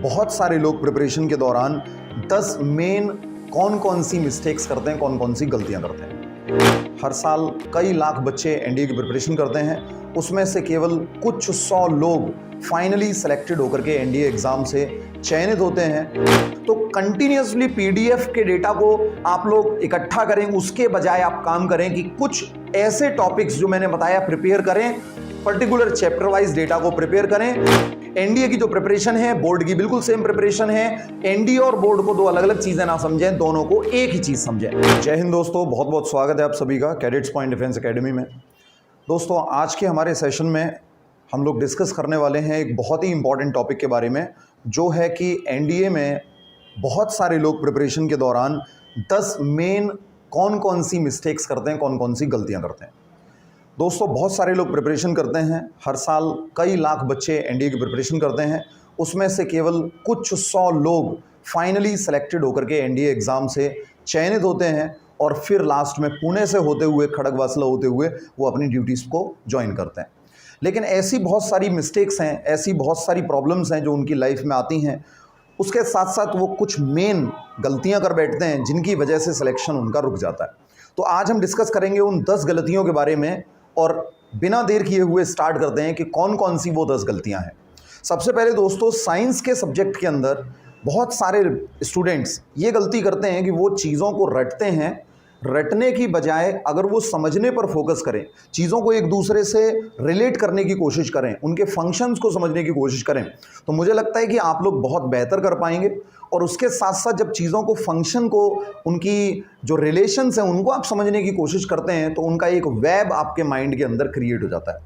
बहुत सारे लोग प्रिपरेशन के दौरान 10 मेन कौन कौन सी मिस्टेक्स करते हैं, कौन कौन सी गलतियां करते हैं। हर साल कई लाख बच्चे एनडीए की प्रिपरेशन करते हैं, उसमें से केवल कुछ 100 लोग फाइनली सेलेक्टेड होकर के एनडीए एग्जाम से चयनित होते हैं। तो कंटिन्यूसली पीडीएफ के डेटा को आप लोग इकट्ठा करें, उसके बजाय आप काम करें कि कुछ ऐसे टॉपिक्स जो मैंने बताया प्रिपेयर करें, पर्टिकुलर चैप्टर वाइज डेटा को प्रिपेयर करें। एनडीए की जो प्रिपरेशन है बोर्ड की बिल्कुल सेम प्रिपरेशन है। एनडीए और बोर्ड को दो अलग अलग चीजें ना समझें, दोनों को एक ही चीज समझें। जय हिंद दोस्तों, बहुत बहुत स्वागत है आप सभी का कैडेट्स पॉइंट डिफेंस एकेडमी में। दोस्तों, आज के हमारे सेशन में हम लोग डिस्कस करने वाले हैं एक बहुत ही इंपॉर्टेंट टॉपिक के बारे में, जो है कि एनडीए में बहुत सारे लोग प्रिपरेशन के दौरान 10 मेन कौन कौन सी मिस्टेक्स करते हैं, कौन कौन सी गलतियां करते हैं। दोस्तों, बहुत सारे लोग प्रिपरेशन करते हैं, हर साल कई लाख बच्चे एनडीए की प्रिपरेशन करते हैं, उसमें से केवल कुछ 100 लोग फाइनली सेलेक्टेड होकर के एनडीए एग्ज़ाम से चयनित होते हैं और फिर लास्ट में पुणे से होते हुए, खड़गवासला होते हुए वो अपनी ड्यूटीज़ को ज्वाइन करते हैं। लेकिन ऐसी बहुत सारी मिस्टेक्स हैं, ऐसी बहुत सारी प्रॉब्लम्स हैं जो उनकी लाइफ में आती हैं, उसके साथ साथ वो कुछ मेन गलतियाँ कर बैठते हैं जिनकी वजह से सिलेक्शन उनका रुक जाता है। तो आज हम डिस्कस करेंगे उन 10 गलतियों के बारे में, और बिना देर किए हुए स्टार्ट करते हैं कि कौन कौन सी वो 10 गलतियां हैं। सबसे पहले दोस्तों, साइंस के सब्जेक्ट के अंदर बहुत सारे स्टूडेंट्स ये गलती करते हैं कि वो चीज़ों को रटते हैं, रटने की बजाय अगर वो समझने पर फोकस करें, चीज़ों को एक दूसरे से रिलेट करने की कोशिश करें, उनके फंक्शंस को समझने की कोशिश करें, तो मुझे लगता है कि आप लोग बहुत बेहतर कर पाएंगे। और उसके साथ साथ जब चीज़ों को, फंक्शन को, उनकी जो रिलेशंस हैं उनको आप समझने की कोशिश करते हैं, तो उनका एक वेब आपके माइंड के अंदर क्रिएट हो जाता है।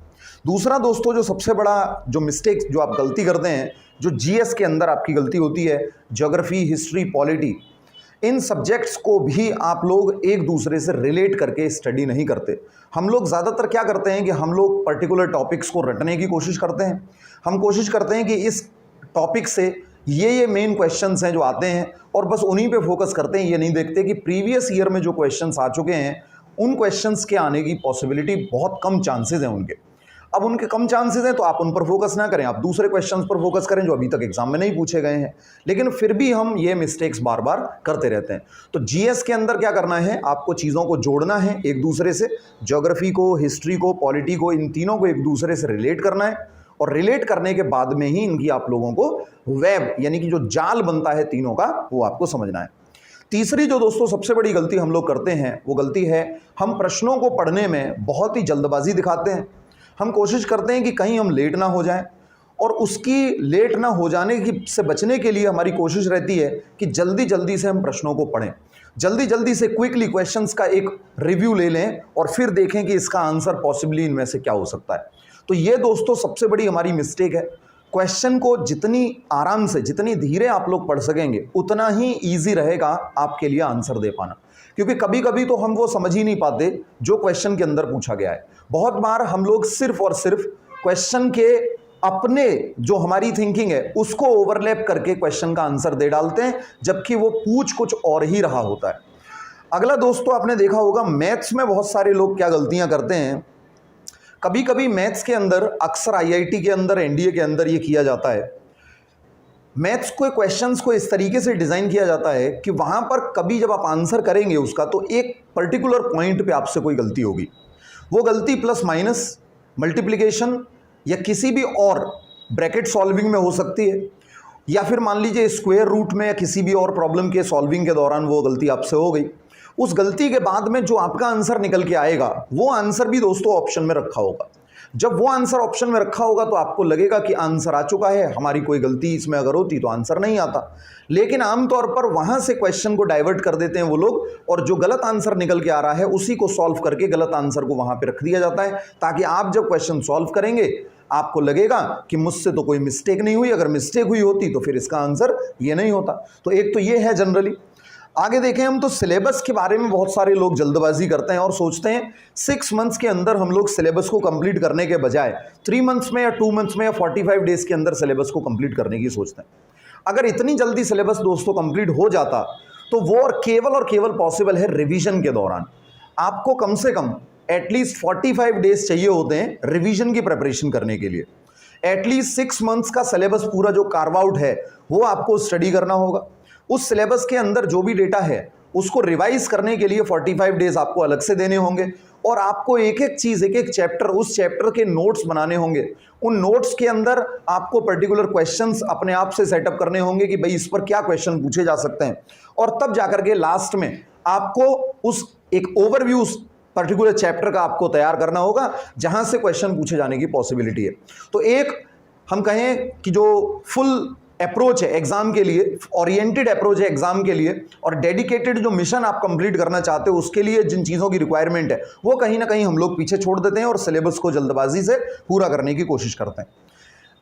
दूसरा दोस्तों, जो सबसे बड़ा जो मिस्टेक जो आप गलती करते हैं, जो जीएस के अंदर आपकी गलती होती है, ज्योग्राफी, हिस्ट्री, पॉलिटी, इन सब्जेक्ट्स को भी आप लोग एक दूसरे से रिलेट करके स्टडी नहीं करते। हम लोग ज़्यादातर क्या करते हैं कि हम लोग पर्टिकुलर टॉपिक्स को रटने की कोशिश करते हैं। हम कोशिश करते हैं कि इस टॉपिक से ये मेन क्वेश्चंस हैं जो आते हैं, और बस उन्हीं पे फोकस करते हैं। ये नहीं देखते कि प्रीवियस ईयर में जो क्वेश्चंस आ चुके हैं, उन क्वेश्चंस के आने की पॉसिबिलिटी बहुत कम चांसेस हैं उनके। अब उनके कम चांसेस हैं तो आप उन पर फोकस ना करें, आप दूसरे क्वेश्चंस पर फोकस करें जो अभी तक एग्जाम में नहीं पूछे गए हैं। लेकिन फिर भी हम ये मिस्टेक्स बार बार करते रहते हैं। तो जीएस के अंदर क्या करना है, आपको चीज़ों को जोड़ना है एक दूसरे से, ज्योग्राफी को, हिस्ट्री को, पॉलिटी को, इन तीनों को एक दूसरे से रिलेट करना है, और रिलेट करने के बाद में ही इनकी आप लोगों को वेब, यानी कि जो जाल बनता है तीनों का, वो आपको समझना है। तीसरी जो दोस्तों सबसे बड़ी गलती हम लोग करते हैं, वो गलती है हम प्रश्नों को पढ़ने में बहुत ही जल्दबाजी दिखाते हैं। हम कोशिश करते हैं कि कहीं हम लेट ना हो जाएं, और उसकी लेट ना हो जाने की से बचने के लिए हमारी कोशिश रहती है कि जल्दी जल्दी से हम प्रश्नों को पढ़ें, जल्दी जल्दी से क्विकली क्वेश्चंस का एक रिव्यू ले लें और फिर देखें कि इसका आंसर पॉसिबली इनमें से क्या हो सकता है। तो ये दोस्तों सबसे बड़ी हमारी मिस्टेक है। क्वेश्चन को जितनी आराम से, जितनी धीरे आप लोग पढ़ सकेंगे, उतना ही ईजी रहेगा आपके लिए आंसर दे पाना। क्योंकि कभी कभी तो हम वो समझ ही नहीं पाते जो क्वेश्चन के अंदर पूछा गया है। बहुत बार हम लोग सिर्फ और सिर्फ क्वेश्चन के अपने जो हमारी थिंकिंग है उसको ओवरलैप करके क्वेश्चन का आंसर दे डालते हैं, जबकि वो पूछ कुछ और ही रहा होता है। अगला दोस्तों, आपने देखा होगा मैथ्स में बहुत सारे लोग क्या गलतियां करते हैं। कभी कभी मैथ्स के अंदर, अक्सर आईआईटी के अंदर, एनडीए के अंदर ये किया जाता है, मैथ्स को, क्वेश्चंस को इस तरीके से डिज़ाइन किया जाता है कि वहाँ पर कभी जब आप आंसर करेंगे उसका, तो एक पर्टिकुलर पॉइंट पे आपसे कोई गलती होगी। वो गलती प्लस माइनस, मल्टीप्लिकेशन या किसी भी और ब्रैकेट सॉल्विंग में हो सकती है, या फिर मान लीजिए स्क्वायर रूट में या किसी भी और प्रॉब्लम के सॉल्विंग के दौरान वो गलती आपसे हो गई। उस गलती के बाद में जो आपका आंसर निकल के आएगा, वो आंसर भी दोस्तों ऑप्शन में रखा होगा। जब वो आंसर ऑप्शन में रखा होगा तो आपको लगेगा कि आंसर आ चुका है, हमारी कोई गलती इसमें अगर होती तो आंसर नहीं आता। लेकिन आमतौर पर वहां से क्वेश्चन को डाइवर्ट कर देते हैं वो लोग, और जो गलत आंसर निकल के आ रहा है उसी को सॉल्व करके गलत आंसर को वहां पे रख दिया जाता है, ताकि आप जब क्वेश्चन सॉल्व करेंगे आपको लगेगा कि मुझसे तो कोई मिस्टेक नहीं हुई, अगर मिस्टेक हुई होती तो फिर इसका आंसर ये नहीं होता। तो एक तो ये है जनरली। आगे देखें हम, तो सिलेबस के बारे में बहुत सारे लोग जल्दबाजी करते हैं और सोचते हैं 6 मंथ्स के अंदर हम लोग सिलेबस को कंप्लीट करने के बजाय 3 मंथ्स में या 2 मंथ्स में या 45 डेज के अंदर सिलेबस को कंप्लीट करने की सोचते हैं। अगर इतनी जल्दी सिलेबस दोस्तों कंप्लीट हो जाता तो वो और केवल पॉसिबल है रिवीजन के दौरान। आपको कम से कम एटलीस्ट 45 डेज चाहिए होते हैं रिवीजन की प्रिपरेशन करने के लिए। एटलीस्ट 6 मंथ्स का सिलेबस पूरा जो कार्व आउट है वो आपको स्टडी करना होगा। उस सिलेबस के अंदर जो भी डेटा है उसको रिवाइज करने के लिए 45 डेज आपको अलग से देने होंगे और आपको एक एक चीज, एक एक चैप्टर, उस चैप्टर के नोट्स बनाने होंगे। उन नोट्स के अंदर आपको पर्टिकुलर क्वेश्चंस अपने आप से सेटअप करने होंगे कि भाई इस पर क्या क्वेश्चन पूछे जा सकते हैं, और तब जाकर के लास्ट में आपको उस एक ओवरव्यू पर्टिकुलर चैप्टर का आपको तैयार करना होगा जहां से क्वेश्चन पूछे जाने की पॉसिबिलिटी है। तो एक हम कहें कि जो फुल अप्रोच है एग्जाम के लिए, ओरिएंटेड अप्रोच है एग्जाम के लिए, और डेडिकेटेड जो मिशन आप कंप्लीट करना चाहते हो उसके लिए जिन चीज़ों की रिक्वायरमेंट है वो कहीं ना कहीं हम लोग पीछे छोड़ देते हैं और सिलेबस को जल्दबाजी से पूरा करने की कोशिश करते हैं।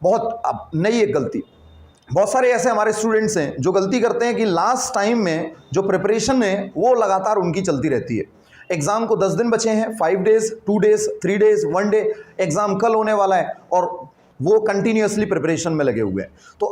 बहुत नई एक गलती, बहुत सारे ऐसे हमारे स्टूडेंट्स हैं जो गलती करते हैं कि लास्ट टाइम में जो प्रिपरेशन है वो लगातार उनकी चलती रहती है। एग्जाम को 10 दिन बचे हैं, 5 days, 2 days, 3 days, 1 day, exam कल होने वाला है और वो कंटिन्यूअसली प्रिपरेशन में लगे हुए हैं। तो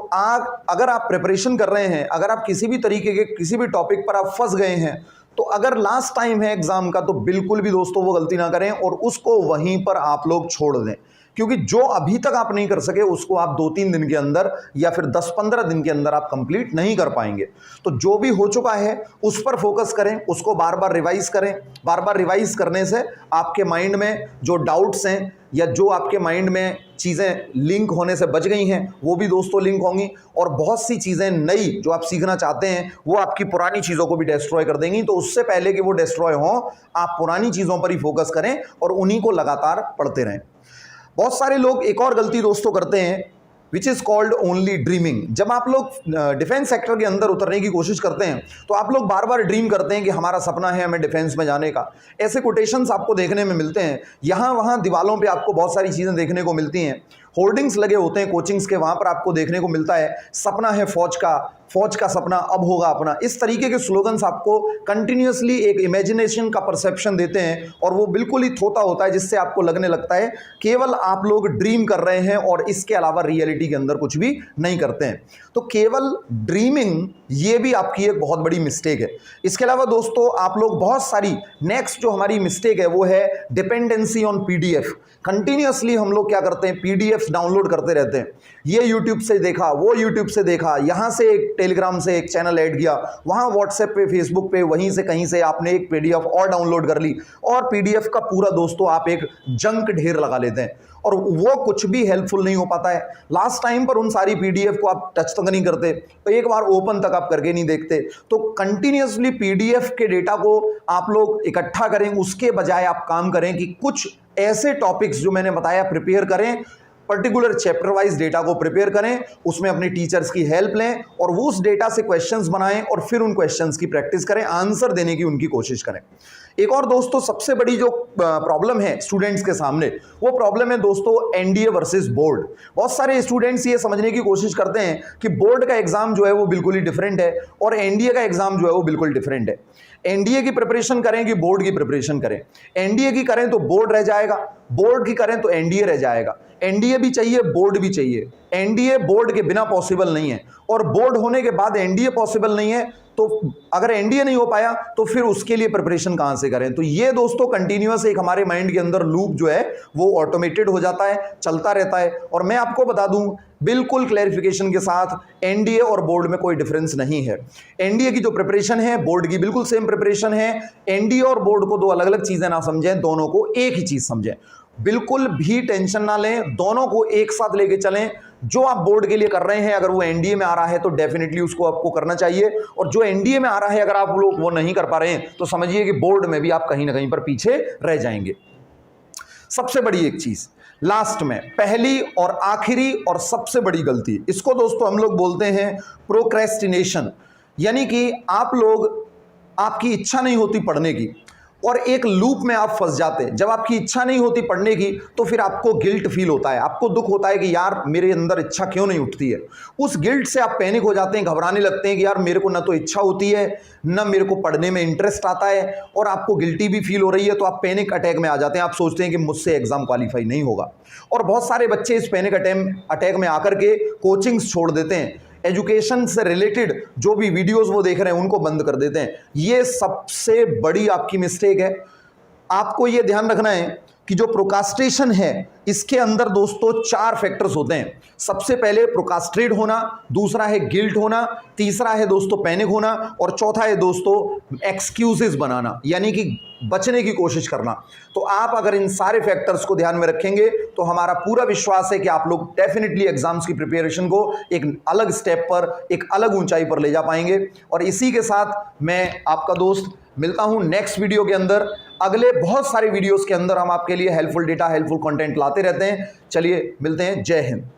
अगर आप प्रिपरेशन कर रहे हैं, अगर आप किसी भी तरीके के किसी भी टॉपिक पर आप फंस गए हैं, तो अगर लास्ट टाइम है एग्जाम का तो बिल्कुल भी दोस्तों वो गलती ना करें और उसको वहीं पर आप लोग छोड़ दें, क्योंकि जो अभी तक आप नहीं कर सके उसको आप 2-3 दिन के अंदर या फिर 10-15 दिन के अंदर आप कंप्लीट नहीं कर पाएंगे। तो जो भी हो चुका है उस पर फोकस करें, उसको बार बार रिवाइज करें। बार बार रिवाइज करने से आपके माइंड में जो डाउट्स हैं या जो आपके माइंड में चीज़ें लिंक होने से बच गई हैं वो भी दोस्तों लिंक होंगी, और बहुत सी चीज़ें नई जो आप सीखना चाहते हैं वो आपकी पुरानी चीज़ों को भी डिस्ट्रॉय कर देंगी। तो उससे पहले कि वो डिस्ट्रॉय हों आप पुरानी चीज़ों पर ही फोकस करें और उन्हीं को लगातार पढ़ते रहें। बहुत सारे लोग एक और गलती दोस्तों करते हैं which is called only dreaming. जब आप लोग डिफेंस सेक्टर के अंदर उतरने की कोशिश करते हैं तो आप लोग बार बार ड्रीम करते हैं कि हमारा सपना है हमें डिफेंस में जाने का। ऐसे कोटेशंस आपको देखने में मिलते हैं, यहाँ वहाँ दीवालों पे आपको बहुत सारी चीज़ें देखने को मिलती हैं, होर्डिंग्स लगे होते हैं कोचिंग्स के, वहाँ पर आपको देखने को मिलता है सपना है फौज का सपना अब होगा अपना। इस तरीके के स्लोगन्स आपको कंटिन्यूसली एक इमेजिनेशन का परसेप्शन देते हैं और वो बिल्कुल ही थोता होता है, जिससे आपको लगने लगता है केवल आप लोग ड्रीम कर रहे हैं और इसके अलावा रियलिटी के अंदर कुछ भी नहीं करते हैं। तो केवल ड्रीमिंग ये भी आपकी एक बहुत बड़ी मिस्टेक है। इसके अलावा दोस्तों आप लोग बहुत सारी नेक्स्ट जो हमारी मिस्टेक है वो है डिपेंडेंसी ऑन पीडीएफ। कंटिन्यूसली हम लोग क्या करते हैं, पीडीएफ डाउनलोड करते रहते हैं। ये यूट्यूब से देखा, वो यूट्यूब से देखा, यहाँ से एक टेलीग्राम से एक चैनल ऐड किया, वहाँ व्हाट्सएप पे, फेसबुक पे, वहीं से कहीं से आपने एक पीडीएफ और डाउनलोड कर ली और पीडीएफ का पूरा दोस्तों आप एक जंक ढेर लगा लेते हैं और वो कुछ भी हेल्पफुल नहीं हो पाता है। लास्ट टाइम पर उन सारी पीडीएफ को आप टच तक नहीं करते, तो एक बार ओपन तक आप करके नहीं देखते। तो कंटिन्यूसली पीडीएफ के डेटा को आप लोग इकट्ठा करें, उसके बजाय आप काम करें कि कुछ ऐसे टॉपिक्स जो मैंने बताया प्रिपेयर करें, पर्टिकुलर चैप्टर वाइज डेटा को प्रिपेयर करें, उसमें अपने टीचर्स की हेल्प लें और वो उस डेटा से क्वेश्चंस बनाएं और फिर उन क्वेश्चंस की प्रैक्टिस करें, आंसर देने की उनकी कोशिश करें। एक और दोस्तों सबसे बड़ी जो प्रॉब्लम है स्टूडेंट्स के सामने, वो प्रॉब्लम है दोस्तों एनडीए वर्सेस बोर्ड। बहुत सारे स्टूडेंट्स ये समझने की कोशिश करते हैं कि बोर्ड का एग्जाम जो है वो बिल्कुल ही डिफरेंट है और एनडीए का एग्जाम जो है वो बिल्कुल डिफरेंट है। एनडीए की प्रिपरेशन करें कि बोर्ड की प्रिपरेशन करें, एनडीए की करें तो बोर्ड रह जाएगा, बोर्ड की करें तो एनडीए रह जाएगा। एनडीए भी चाहिए, बोर्ड भी चाहिए। एनडीए बोर्ड के बिना पॉसिबल नहीं है और बोर्ड होने के बाद एनडीए पॉसिबल नहीं है। तो अगर एनडीए नहीं हो पाया तो फिर उसके लिए प्रिपरेशन कहां से करें। तो ये दोस्तों कंटिन्यूअस एक हमारे माइंड के अंदर लूप जो है वो ऑटोमेटेड हो जाता है, चलता रहता है। और मैं आपको बता दूं बिल्कुल क्लैरिफिकेशन के साथ, एनडीए और बोर्ड में कोई डिफरेंस नहीं है। एनडीए की जो प्रिपरेशन है बोर्ड की बिल्कुल सेम प्रिपरेशन है। एनडीए और बोर्ड को दो अलग अलग चीजें ना समझें, दोनों को एक ही चीज समझें। बिल्कुल भी टेंशन ना लें, दोनों को एक साथ लेके चलें। जो आप बोर्ड के लिए कर रहे हैं अगर वो एनडीए में आ रहा है तो डेफिनेटली उसको आपको करना चाहिए, और जो एनडीए में आ रहा है अगर आप लोग वो नहीं कर पा रहे हैं तो समझिए कि बोर्ड में भी आप कहीं ना कहीं पर पीछे रह जाएंगे। सबसे बड़ी एक चीज लास्ट में, पहली और आखिरी और सबसे बड़ी गलती, इसको दोस्तों हम लोग बोलते हैं प्रोक्रेस्टिनेशन। यानी कि आप लोग, आपकी इच्छा नहीं होती पढ़ने की और एक लूप में आप फंस जाते हैं। जब आपकी इच्छा नहीं होती पढ़ने की तो फिर आपको गिल्ट फील होता है, आपको दुख होता है कि यार मेरे अंदर इच्छा क्यों नहीं उठती है। उस गिल्ट से आप पैनिक हो जाते हैं, घबराने लगते हैं कि यार मेरे को ना तो इच्छा होती है ना मेरे को पढ़ने में इंटरेस्ट आता है, और आपको गिल्टी भी फील हो रही है। तो आप पैनिक अटैक में आ जाते हैं, आप सोचते हैं कि मुझसे एग्जाम क्वालिफाई नहीं होगा। और बहुत सारे बच्चे इस पैनिक अटैक में आकर के कोचिंग्स छोड़ देते हैं, एजुकेशन से रिलेटेड जो भी वीडियोस वो देख रहे हैं उनको बंद कर देते हैं। ये सबसे बड़ी आपकी मिस्टेक है। आपको ये ध्यान रखना है कि जो प्रोकास्ट्रेशन है इसके अंदर दोस्तों 4 फैक्टर्स होते हैं। सबसे पहले प्रोकास्ट्रेट होना, दूसरा है गिल्ट होना, तीसरा है दोस्तों पैनिक होना, और चौथा है दोस्तों एक्सक्यूजेस बनाना, यानी कि बचने की कोशिश करना। तो आप अगर इन सारे फैक्टर्स को ध्यान में रखेंगे तो हमारा पूरा विश्वास है कि आप लोग डेफिनेटली एग्जाम्स की प्रिपरेशन को एक अलग स्टेप पर, एक अलग ऊंचाई पर ले जा पाएंगे। और इसी के साथ मैं आपका दोस्त मिलता हूं नेक्स्ट वीडियो के अंदर। अगले बहुत सारे वीडियोस के अंदर हम आपके लिए हेल्पफुल डेटा, हेल्पफुल कंटेंट लाते रहते हैं। चलिए मिलते हैं। जय हिंद।